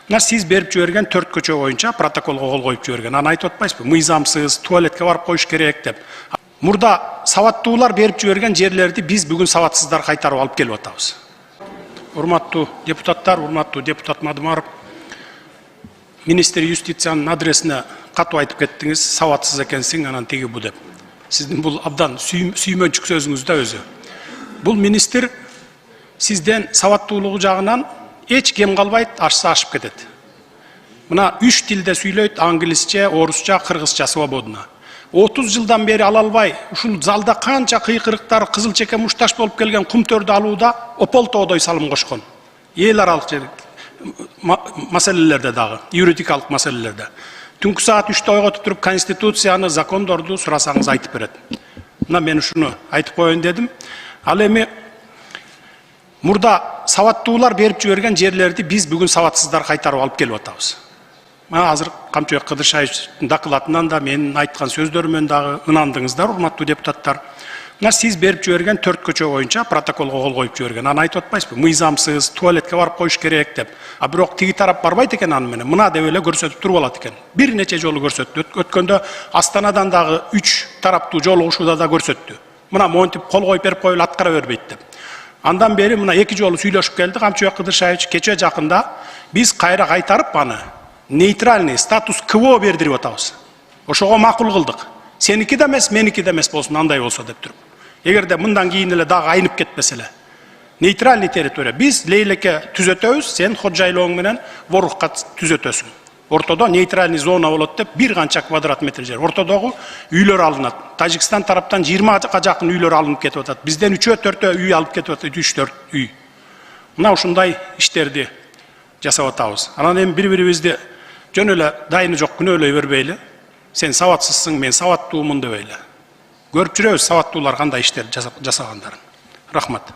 Мына сиз берип жиберген 4 көчө боюнча протоколго кол коюп жиберген. Аны айтып атпайсызбы? Мыйзамсыз, туалетке барып коюш керек деп. Мурда сабаттуулар берип жиберген жерлерди биз бүгүн сабатсыздар кайтарып алып келип атабыз. Урматтуу депутаттар, урматтуу депутат Мадымаров, министр юстициянын адресине катып айтып кеттиңиз, сабатсыз экенсиң, анан тиги бу деп. Сиздин бул абдан сүймөнчүк сөзүңүз да өзү. Бул министр сизден сабаттуулугу жагынан эч кем калбайт, ашса ашып кетет. Мына 3 тилде сүйлөйт: англисче, орусча, кыргызча свободно. 30 жылдан бери ала албай, ушул залда канча кыйкырыктар, кызыл чеке мушташ болуп келген кумтөрдү алууда ополтоодой салым кошкон. Эл аралык маселелерде дагы, юридикалык маселелерде. Түнкү саат 3'te ойготуп туруп конституцияны, закондорду сурасаңыз айтып берет. Мына мен ушуну айтып коеюн дедим. Ал эми мурда сабаттуулар берип жиберген жерлерди биз бүгүн сабатсыздар кайтарып алып келип атабыз. Мына азыр Камчыбек Кыдыршаевичтин докладынан да менин айткан сөздөрүмөн дагы ынандыңыздар, урматтуу депутаттар. Мына сиз берип жиберген 4 көчө боюнча протоколго кол коюп жиберген. Аны айтып атпайсызбы? Мыйзамсыз, туалетке барып коюш керек деп. А бирок тиги тарап барбайт экен аны менен. Мына деп эле көрсөтүп туруп алат экен. Бир нече жолу көрсөттү. Өткөндө Астанадан дагы 3 тараптуу жолугушууда да көрсөттү. Мына монтип кол коюп берип коюп аткара бербейт деп. Андан бери мына 2 жолу сүйлөшүп келди Камчыбек Кыдыршаевич. Кече жакында биз кайра кайтарып аны нейтральный статус КВО бердирип атабыз. Ошого макул кылдык. Сеники да эмес, меники да эмес болсун, андай болсо деп туруп. Эгерде мындан кийин эле дагы айнып кетпесе эле. Нейтральный территория. Биз лейлекке түзөтөбүз, сен ходжайлооң менен ворукка түзөтөсүң. Ортодо нейтральный зона болот деп бир канча квадрат метр жер. Ортодогу үйлөр алынат. Тажикстан тараптан 20-га жакын үйлөр алынып кетип атат. Бизден 3-4 үй алып кетип атат, 3-4 үй. Мына ушундай иштерди жасап атабыз. Анан эми бири-бирибизди жөн эле дайыны жок күнөөлөй бербейли. Сен сабатсызсың, мен сабаттуумун дебейли. Көрүп жүрөбүз сабаттуулар кандай иштерди жасагандарын. Рахмат.